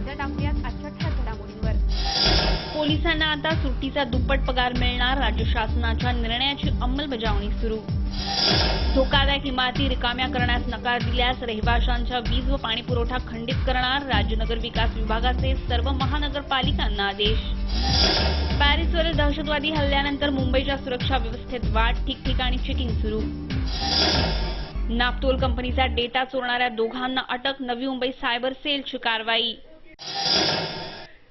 नजर टाकूयात आजच्या ठळक घडामोडींवर। पोलिसांना आता सुट्टीचा दुप्पट पगार मिळणार, राज्य शासनाच्या निर्णयाची अंमलबजावणी सुरू। धोकादायक इमारती रिकाम्या करण्यास नकार दिल्यास रहिवाशांच्या वीज व पाणी पुरवठा खंडित करणार, राज्य नगर विकास विभागाचे सर्व महानगरपालिकांना आदेश। पॅरिसवरील दहशतवादी हल्ल्यानंतर मुंबईच्या सुरक्षा व्यवस्थेत वाढ, ठिकठिकाणी चेकिंग सुरू। नापतोल कंपनीचा डेटा चोरणाऱ्या दोघांना अटक, नवी मुंबई सायबर सेलची कारवाई।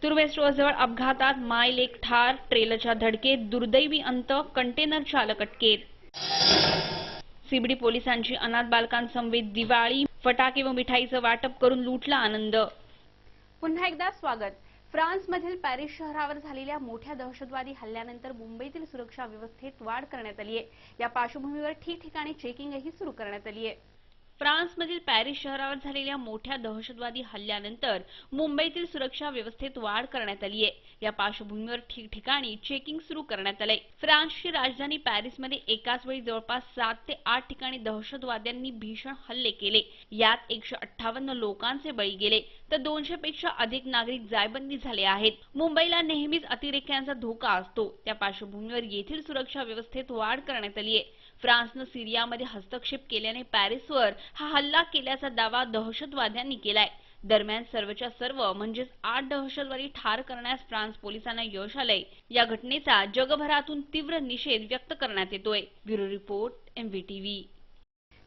तुर्भे स्टोअरजवळ अपघातात माय लेक ठार, ट्रेलरच्या धडकेत दुर्दैवी अंत, कंटेनर चालक अटकेत। सीबीडी पोलिसांची अनाथ बालकांसमवेत दिवाळी, फटाके व मिठाईचं वाटप करून लुटला आनंद। पुन्हा एकदा स्वागत। फ्रान्समधील पॅरिस शहरावर झालेल्या मोठ्या दहशतवादी हल्ल्यानंतर मुंबईतील सुरक्षा व्यवस्थेत वाढ करण्यात आली आहे। या पार्श्वभूमीवर ठिकठिकाणी चेकिंगही सुरू करण्यात आली आहे। फ्रान्समधील पॅरिस शहरावर झालेल्या मोठ्या दहशतवादी हल्ल्यानंतर मुंबईतील सुरक्षा व्यवस्थेत वाढ करण्यात आली आहे। या पार्श्वभूमीवर ठिकठिकाणी चेकिंग सुरू करण्यात आले। फ्रान्सची राजधानी पॅरिसमध्ये एकाच वेळी जवळपास 7 ते 8 ठिकाणी दहशतवाद्यांनी भीषण हल्ले केले। यात 158 लोकांचे बळी गेले तर 200 पेक्षा अधिक नागरिक जायबंदी झाले आहेत। मुंबईला नेहमीच अतिरेक्यांचा धोका असतो, त्या पार्श्वभूमीवर येथील सुरक्षा व्यवस्थेत वाढ करण्यात आली आहे। फ्रान्सनं सिरियामध्ये हस्तक्षेप केल्याने पॅरिसवर हा हल्ला केल्याचा दावा दहशतवाद्यांनी केलाय। दरम्यान सर्वच्या सर्व म्हणजेच 8 दहशतवादी ठार करण्यास फ्रान्स पोलिसांना यश आलंय। या घटनेचा जगभरातून तीव्र निषेध व्यक्त करण्यात येतोय। Bureau report, MVTV।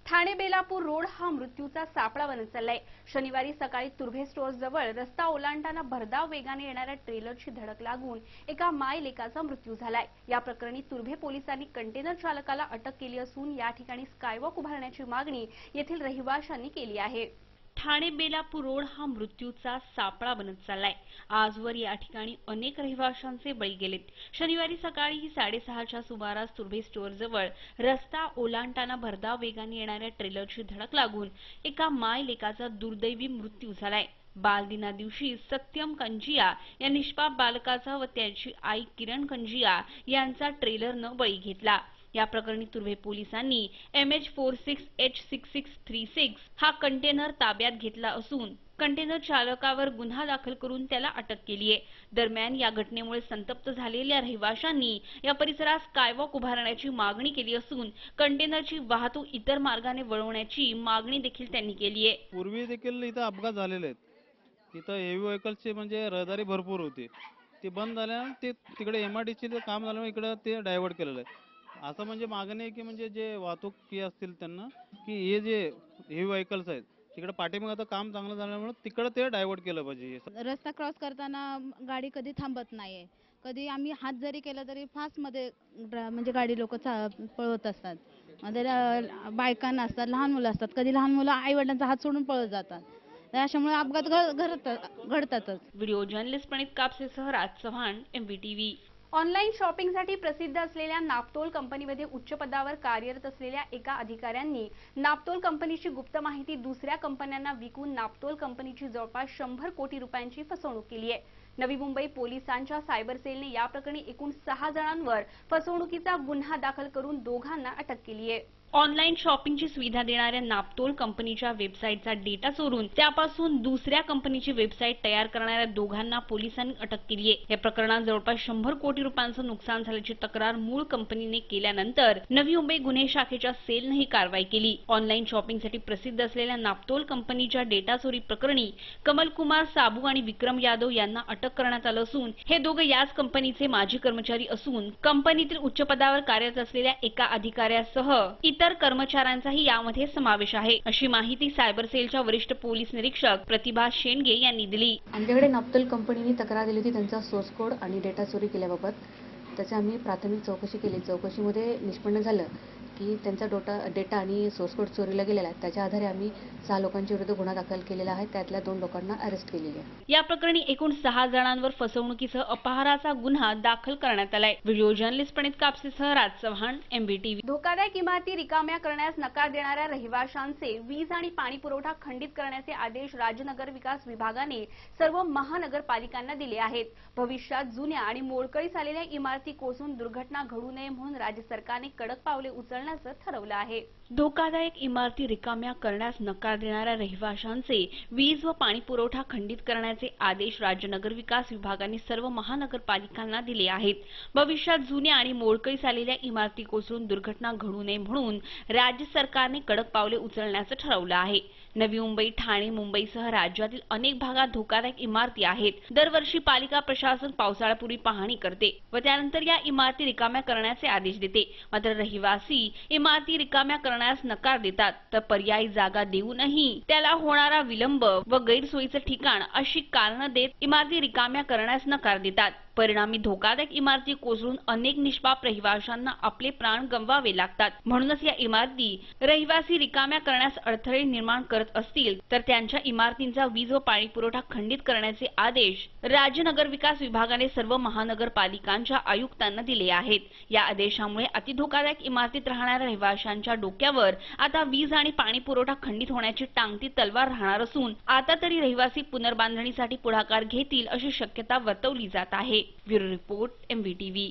Thane Belapur road हा मृत्यूचा सापळा बनत चाललाय। शनिवारी सकाळी तुर्भे स्टोअर्सजवळ रस्ता ओलांडताना भरधाव वेगाने येणाऱ्या ट्रेलरची धडक लागून एका माय लेकाचा मृत्यू झालाय। या प्रकरणी तुर्भे पोलिसांनी कंटेनर चालकाला अटक केली असून या ठिकाणी स्कायवॉक उभारण्याची मागणी येथील रहिवाशांनी केली आहे। ठाणे बेलापूर रोड हा मृत्यूचा सापळा बनत चाललाय। आजवर या ठिकाणी अनेक रहिवाशांचे बळी गेलेत। शनिवारी सकाळी 6:30च्या सुमारास तुर्भे स्टोअरजवळ रस्ता ओलांडताना भरधाव वेगाने येणाऱ्या ट्रेलरची धडक लागून एका माय लेकाचा दुर्दैवी मृत्यू झालाय। बालदिना दिवशी सत्यम कंजिया या निष्पाप बालकाचा व त्याची आई किरण कंजिया यांचा ट्रेलरनं बळी घेतला। या प्रकरणी तुर्भे पोलिसांनी MH46H6636 हा कंटेनर ताब्यात घेतला असून कंटेनर चालकावर गुन्हा दाखल करून त्याला अटक केली आहे। दरम्यान या घटनेमुळे संतप्त झालेल्या रहिवाशांनी या परिसरात स्कायवॉक उभारण्याची मागणी केली असून कंटेनरची वाहतूक इतर मार्गाने वळवण्याची मागणी देखील त्यांनी केली आहे। पूर्वी देखील इथं अपघात झालेले आहेत। इथं हेवी व्हेकल्सची म्हणजे रहदारी भरपूर होती, ती बंद झाल्यानं ते तिकडे MRTC काम झाल्यामुळे इकडे ते डायव्हर्ट केलेलं आहे। असं म्हणजे मागणी आहे की म्हणजे जे वाहतूक असतील त्यांना की हे जे हेवी व्हेकल्स आहेत तिकडे पाठीमागे आता काम चांगलं झाल्यामुळे तिकडे ते डायव्हर्ट केलं पाहिजे। रस्ता क्रॉस करताना गाडी कधी थांबत नाहीये, कधी आम्ही हात जरी केला तरी फास्ट मध्ये म्हणजे गाडी लोक पळवत असतात। मध्ये बायकांना असतात, लहान मुलं असतात, कधी लहान मुलं आई वडिलांचा हात सोडून पळत जातात। त्याच्यामुळे अपघात घडतातच। व्हिडिओ जर्नलिस्ट प्रणित कापसेसह राज चव्हाण, MVTV। ऑनलाईन शॉपिंगसाठी प्रसिद्ध असलेल्या नापतोल कंपनीमध्ये उच्च पदावर कार्यरत असलेल्या एका अधिकाऱ्यांनी नापतोल कंपनीची गुप्त माहिती दुसऱ्या कंपन्यांना विकून नापतोल कंपनीची जवळपास 100 कोटी रुपयांची फसवणूक केली आहे। नवी मुंबई पोलिसांच्या सायबर सेलने या प्रकरणी एकूण 6 जणांवर फसवणुकीचा गुन्हा दाखल करून दोघांना अटक केली आहे। ऑनलाईन शॉपिंगची सुविधा देणाऱ्या नापतोल कंपनीच्या वेबसाईटचा डेटा चोरून त्यापासून दुसऱ्या कंपनीची वेबसाईट तयार करणाऱ्या दोघांना पोलिसांनी अटक केली आहे। या प्रकरणात जवळपास 100 कोटी रुपयांचं नुकसान झाल्याची तक्रार मूळ कंपनीने केल्यानंतर नवी मुंबई गुन्हे शाखेच्या सेलने ही कारवाई केली। ऑनलाईन शॉपिंगसाठी प्रसिद्ध असलेल्या नापतोल कंपनीच्या डेटा चोरी प्रकरणी कमलकुमार साबू आणि विक्रम यादव यांना अटक करण्यात आलं असून हे दोघे याच कंपनीचे माजी कर्मचारी असून कंपनीतील उच्च पदावर कार्यरत असलेल्या एका अधिकाऱ्यासह इतर कर्मचाऱ्यांचाही यामध्ये समावेश आहे, अशी माहिती सायबर सेलच्या वरिष्ठ पोलीस निरीक्षक प्रतिभा शेंडगे यांनी दिली। आमच्याकडे नापतोल कंपनीने तक्रार दिली होती त्यांचा सोर्स कोड आणि डेटा चोरी केल्याबाबत। त्याची आम्ही प्राथमिक चौकशी केली। चौकशीमध्ये निष्पन्न झालं की त्यांचा डेटा आणि सोर्स कोड चोरीला गेलेला आहे। त्याच्या आधारे आम्ही 6 लोकांच्या विरुद्ध गुन्हा दाखल केलेला आहे। त्यातल्या 2 लोकांना अरेस्ट केलेले आहे। या प्रकरणी एकूण 6 जणांवर फसवणुकीसह अपहाराचा गुन्हा दाखल करण्यात आलाय। व्हिडिओ जर्नलिस्ट प्रणित कापसेसह राज चव्हाण, MVTV। धोकादायक इमारती रिकाम्या करण्यास नकार देणाऱ्या रहिवाशांचे वीज आणि पाणी पुरवठा खंडित करण्याचे आदेश राज्य नगर विकास विभागाने सर्व महानगरपालिकांना दिले आहेत। भविष्यात जुन्या आणि मोडकळीस आलेल्या इमारती कोसळून दुर्घटना घडू नये म्हणून राज्य सरकारने कडक पावले उचलणार उचलण्याचं ठरवलं आहे. धोकादायक इमारती रिकाम्या करण्यास नकार देणाऱ्या रहिवाशांचे वीज व पाणी पुरवठा खंडित करण्याचे आदेश राज्य नगरविकास विभागाने सर्व महानगरपालिकांना दिले आहेत. भविष्यात जुन्या आणि मोडकळीस आलेल्या इमारती कोसळून दुर्घटना घडू नये म्हणून राज्य सरकारने कडक पावले उचलण्याचं ठरवलं आहे. नवी मुंबई, ठाणे, मुंबईसह राज्यातील अनेक भागात धोकादायक इमारती आहेत. दरवर्षी पालिका प्रशासन पावसाळ्यापूर्वी पाहणी करते व त्यानंतर या इमारती रिकाम्या करण्याचे आदेश देते. मात्र रहिवासी इमारती रिकाम्या करण्यास नकार देतात, तर पर्यायी जागा देऊनही त्याला होणारा विलंब व गैरसोयीचं ठिकाण अशी कारणं देत इमारती रिकाम्या करण्यास नकार देतात. परिणामी धोकादायक इमारती कोसळून अनेक निष्पाप रहिवाशांना आपले प्राण गमवावे लागतात. म्हणूनच या इमारती रहिवासी रिकाम्या करण्यास अडथळे निर्माण करत असतील तर त्यांच्या इमारतींचा वीज व पाणी पुरवठा खंडित करण्याचे आदेश राज्य नगरविकास विभागाने सर्व महानगरपालिकांच्या आयुक्तांना दिले आहेत. या आदेशामुळे अतिधोकादायक इमारतीत राहणाऱ्या रहिवाशांच्या डोक्यावर आता वीज आणि पाणी पुरवठा खंडित होण्याची टांगती तलवार राहणार असून आता तरी रहिवासी पुनर्बांधणीसाठी पुढाकार घेतील अशी शक्यता वर्तवली जात आहे. Bureau report, MVTV.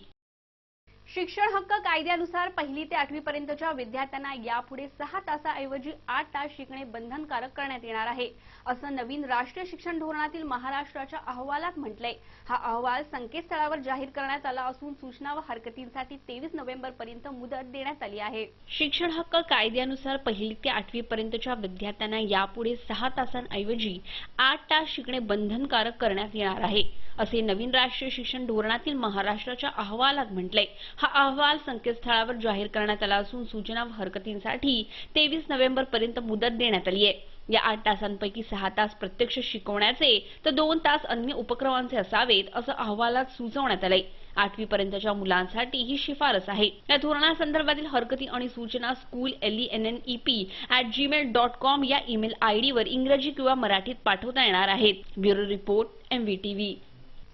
शिक्षण हक्क कायद्यानुसार 1ली ते 8वी पर्यंतच्या विद्यार्थ्यांना यापुढे 6 तासाऐवजी 8 तास शिकणे बंधनकारक करण्यात येणार आहे, असं नवीन राष्ट्रीय शिक्षण धोरणातील महाराष्ट्राच्या अहवालात म्हटलंय. हा अहवाल संकेतस्थळावर जाहीर करण्यात आला असून सूचना व हरकतींसाठी 23 नोव्हेंबरपर्यंत मुदत देण्यात आली आहे. शिक्षण हक्क कायद्यानुसार 1ली ते 8वी पर्यंतच्या विद्यार्थ्यांना यापुढे 6 तासांऐवजी 8 तास शिकणे बंधनकारक करण्यात येणार आहे, असे नवीन राष्ट्रीय शिक्षण धोरणातील महाराष्ट्राच्या अहवालात म्हटलंय. हा अहवाल संकेतस्थळावर जाहीर करण्यात आला असून सूचना व हरकतींसाठी 23 नोव्हेंबरपर्यंत मुदत देण्यात आली आहे. या 8 तासांपैकी 6 तास प्रत्यक्ष शिकवण्याचे तर 2 तास अन्य उपक्रमांचे असावेत, असं अहवालात सुचवण्यात आलंय. 8वी पर्यंतच्या मुलांसाठी ही शिफारस आहे. या धोरणासंदर्भातील हरकती आणि सूचना school@lennep@gmail.com या ईमेल आयडी वर इंग्रजी किंवा मराठीत पाठवता येणार आहेत. Bureau report, MVTV.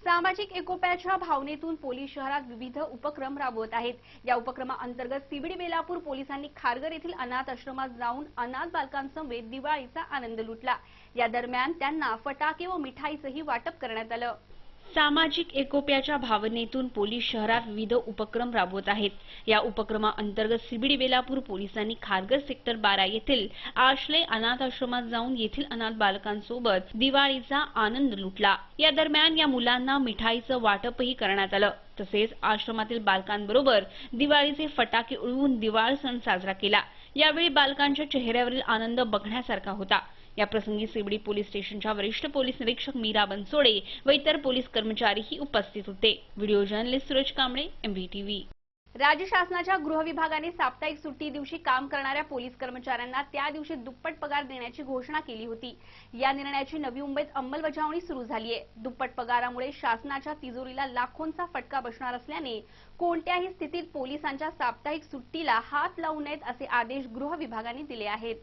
सामाजिक एकोप्याच्या भावनेतून पोलीस शहरात विविध उपक्रम राबवत आहेत. या उपक्रमाअंतर्गत सीबीडी बेलापूर पोलिसांनी खारघर येथील अनाथ आश्रमात जाऊन अनाथ बालकांसमवेत दिवाळीचा आनंद लुटला. या दरम्यान त्यांना फटाके व मिठाईचंही वाटप करण्यात आलं. सामाजिक एकोप्याच्या भावनेतून पोलीस शहरात विविध उपक्रम राबवत आहेत. या उपक्रमाअंतर्गत सीबीडी बेलापूर पोलिसांनी खारघर सेक्टर 12 येथील आश्रय अनाथ आश्रमात जाऊन येथील अनाथ बालकांसोबत दिवाळीचा आनंद लुटला. या दरम्यान या मुलांना मिठाईचं वाटपही करण्यात आलं. तसेच आश्रमातील बालकांबरोबर दिवाळीचे फटाके उडवून दिवाळ सण साजरा केला. यावेळी बालकांच्या चेहऱ्यावरील आनंद बघण्यासारखा होता. या प्रसंगी सीबीडी पोलीस स्टेशनच्या वरिष्ठ पोलीस निरीक्षक मीरा बनसोडे व इतर पोलीस कर्मचारीही उपस्थित होते. Video journalist Suraj Kamble, MVTV. राज्य शासनाच्या गृह विभागाने साप्ताहिक सुट्टी दिवशी काम करणाऱ्या पोलीस कर्मचाऱ्यांना त्या दिवशी दुप्पट पगार देण्याची घोषणा केली होती. या निर्णयाची नवी मुंबईत अंमलबजावणी सुरू झाली आहे. दुप्पट पगारामुळे शासनाच्या तिजोरीला लाखोंचा फटका बसणार असल्याने कोणत्याही स्थितीत पोलिसांच्या साप्ताहिक सुट्टीला हात लावू नयेत असे आदेश गृह विभागाने दिले आहेत.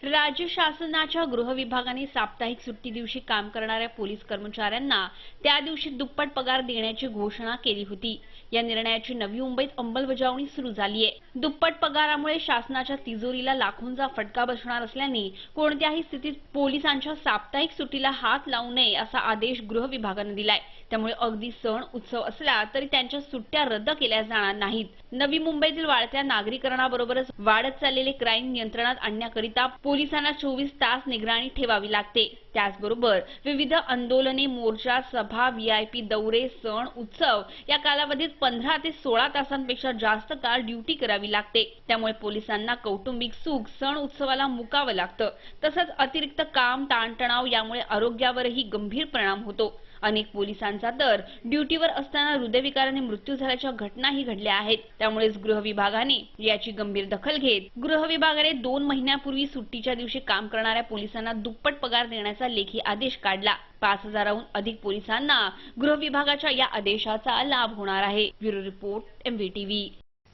राज्य शासनाच्या गृह विभागाने साप्ताहिक सुट्टी दिवशी काम करणाऱ्या पोलीस कर्मचाऱ्यांना त्या दिवशी दुप्पट पगार देण्याची घोषणा केली होती. या निर्णयाची नवी मुंबईत अंमलबजावणी सुरू झाली आहे. दुप्पट पगारामुळे शासनाच्या तिजोरीला लाखोंचा फटका बसणार असल्याने कोणत्याही स्थितीत पोलिसांच्या साप्ताहिक सुट्टीला हात लावू नये असा आदेश गृह विभागाने दिलाय. त्यामुळे अगदी सण उत्सव असला तरी त्यांच्या सुट्ट्या रद्द केल्या जाणार नाहीत. नवी मुंबईतील वाढत्या नागरीकरणाबरोबरच वाढत चाललेले क्राईम नियंत्रणात आणण्याकरिता पोलिसांना 24 तास निगराणी ठेवावी लागते. त्याचबरोबर विविध आंदोलने, मोर्चा, सभा, VIP दौरे, सण उत्सव या कालावधीत 15 ते 16 तासांपेक्षा जास्त काळ ड्युटी करावी लागते. त्यामुळे पोलिसांना कौटुंबिक सुख, सण उत्सवाला मुकावं लागतं. तसंच अतिरिक्त काम, ताणतणाव यामुळे आरोग्यावरही गंभीर परिणाम होतो. अनेक पोलिसांचा तर ड्युटीवर असताना हृदयविकाराने मृत्यू झाल्याच्या घटनाही घडल्या आहेत. त्यामुळेच गृह विभागाने याची गंभीर दखल घेत गृह विभागाने 2 महिन्यापूर्वी सुट्टीच्या दिवशी काम करणाऱ्या पोलिसांना दुप्पट पगार देण्याचा लेखी आदेश काढला. 5000हून अधिक पोलिसांना गृह विभागाच्या या आदेशाचा लाभ होणार आहे. Bureau report, MVTV.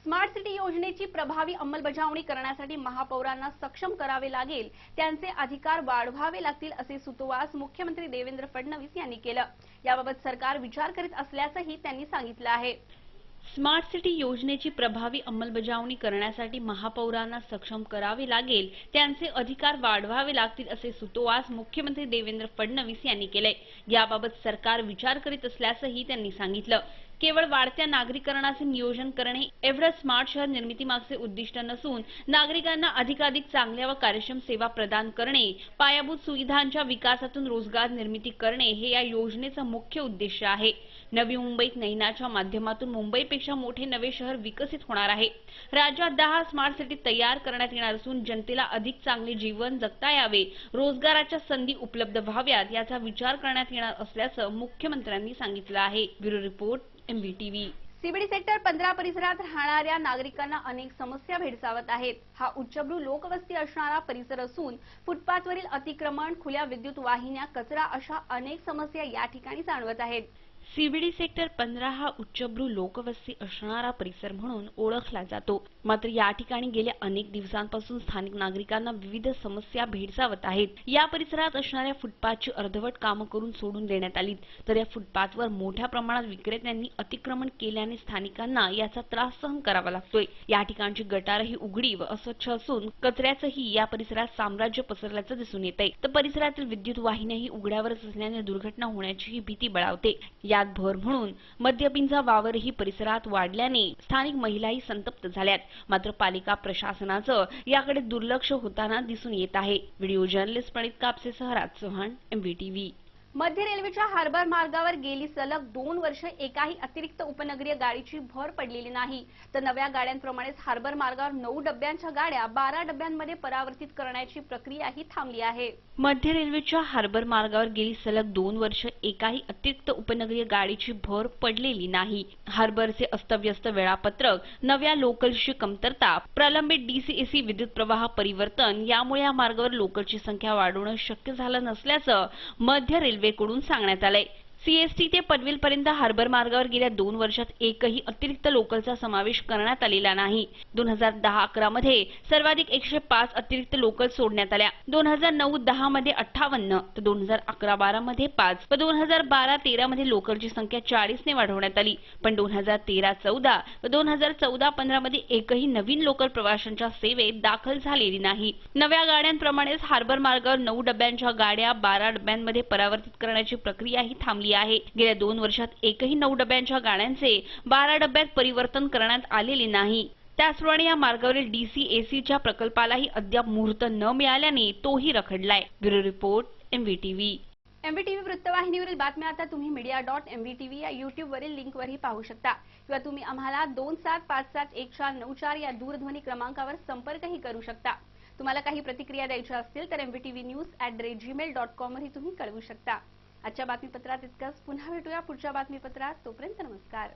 Smart city योजनेची प्रभावी अंमलबजावणी करण्यासाठी महापौरांना सक्षम करावे लागेल, त्यांचे अधिकार वाढवावे लागतील असे सुतोवाच मुख्यमंत्री देवेंद्र फडणवीस यांनी केलं. याबाबत सरकार विचार करीत असल्याचंही त्यांनी सांगितलं आहे. स्मार्ट सिटी योजनेची प्रभावी अंमलबजावणी करण्यासाठी महापौरांना सक्षम करावे लागेल, त्यांचे अधिकार वाढवावे लागतील असे सुतोवाच मुख्यमंत्री देवेंद्र फडणवीस यांनी केलंय. याबाबत सरकार विचार करीत असल्याचंही त्यांनी सांगितलं. केवळ वाढत्या नागरीकरणाचे नियोजन करणे एवढंच स्मार्ट शहर निर्मितीमागचे उद्दिष्ट नसून नागरिकांना अधिकाधिक चांगल्या व कार्यक्षम सेवा प्रदान करणे, पायाभूत सुविधांच्या विकासातून रोजगार निर्मिती करणे हे या योजनेचा मुख्य उद्देश आहे. नवी मुंबईत नैनाच्या माध्यमातून मुंबईपेक्षा मोठे नवे शहर विकसित होणार आहे. राज्यात 10 स्मार्ट सिटी तयार करण्यात येणार असून जनतेला अधिक चांगले जीवन जगता यावे, रोजगाराच्या संधी उपलब्ध व्हाव्यात याचा विचार करण्यात येणार असल्याचं मुख्यमंत्र्यांनी सांगितलं आहे. Bureau report, MVTV. CBD sector 15 परिसरात राहणाऱ्या नागरिकांना अनेक समस्या भेडसावत आहेत. हा उच्चभ्रू लोकवस्ती असणारा परिसर असून फुटपाथवरील अतिक्रमण, खुल्या विद्युत वाहिन्या, कचरा अशा अनेक समस्या या ठिकाणी जाणवत आहेत. सीबीडी सेक्टर 15 हा उच्चभ्रू लोकवस्ती असणारा परिसर म्हणून ओळखला जातो. मात्र या ठिकाणी गेल्या अनेक दिवसांपासून स्थानिक नागरिकांना विविध समस्या भेडसावत आहेत. या परिसरात असणाऱ्या फुटपाथची अर्धवट कामं करून सोडून देण्यात आली, तर या फुटपाथवर मोठ्या प्रमाणात विक्रेत्यांनी अतिक्रमण केल्याने स्थानिकांना याचा त्रास सहन करावा लागतोय. या ठिकाणची गटारही उघडी व अस्वच्छ असून कचऱ्याचंही या परिसरात साम्राज्य पसरल्याचं दिसून येतंय. तर परिसरातील विद्युत वाहिन्याही उघड्यावरच असल्याने दुर्घटना होण्याचीही भीती बळावते. यात भर म्हणून मद्यपींचा वावरही परिसरात वाढल्याने स्थानिक महिलाही संतप्त झाल्यात. मात्र पालिका प्रशासनाचं याकडे दुर्लक्ष होताना दिसून येत आहे. व्हिडिओ जर्नलिस्ट प्रणित कापसेसह राज चव्हाण, MVTV. मध्य रेल्वेच्या हार्बर मार्गावर गेली सलग 2 वर्ष एकाही अतिरिक्त उपनगरीय गाडीची भर पडलेली नाही. तर नव्या गाड्यांप्रमाणेच हार्बर मार्गावर 9 डब्यांच्या गाड्या 12 डब्यांमध्ये परावर्तित करण्याची प्रक्रियाही थांबली आहे. मध्य रेल्वेच्या हार्बर मार्गावर गेली सलग 2 वर्ष एकाही अतिरिक्त उपनगरीय गाडीची भर पडलेली नाही. हार्बरचे अस्तव्यस्त वेळापत्रक, नव्या लोकलची कमतरता, प्रलंबित DCAC विद्युत प्रवाह परिवर्तन यामुळे या मार्गावर लोकलची संख्या वाढवणं शक्य झालं नसल्याचं मध्य रेल्वेकडून सांगण्यात आलंय. CST ते पनवेलपर्यंत हार्बर मार्गावर गेल्या 2 वर्षात एकही अतिरिक्त लोकलचा समावेश करण्यात आलेला नाही. 2010-11 मध्ये सर्वाधिक 105 अतिरिक्त लोकल सोडण्यात आल्या. 2009-10 मध्ये 58, तर 2011-12 मध्ये 5 व 2012-13 मध्ये लोकलची संख्या 40 ने वाढवण्यात आली. पण 2013-14 व 2014-15 मध्ये एकही नवीन लोकल प्रवाशांच्या सेवेत दाखल झालेली नाही. नव्या गाड्यांप्रमाणेच हार्बर मार्गावर 9 डब्यांच्या गाड्या 12 डब्यांमध्ये परावर्तित करण्याची प्रक्रियाही थांबली आहे. गेल्या 2 वर्षात एकही 9 डब्यांच्या गाड्यांचे 12 डब्यात परिवर्तन करण्यात आलेले नाही. त्याचप्रमाणे या मार्गावरील DCACच्या प्रकल्पालाही अद्याप मुहूर्त न मिळाल्याने तोही रखडलाय. Bureau report, MVTV. MVTV वृत्तवाहिनीवरील बातम्या आता तुम्ही media.mvtv या YouTubeवरील लिंकवरही पाहू शकता किंवा तुम्ही आम्हाला 27571494 या दूरध्वनी क्रमांकावर संपर्कही करू शकता. तुम्हाला काही प्रतिक्रिया द्यायच्या असतील तर mvtvnews@gmail.com वरही तुम्ही कळवू शकता. आजच्या बातमीपत्रात इतकंच. पुन्हा भेटूया पुढच्या बातमीपत्रात. तोपर्यंत नमस्कार.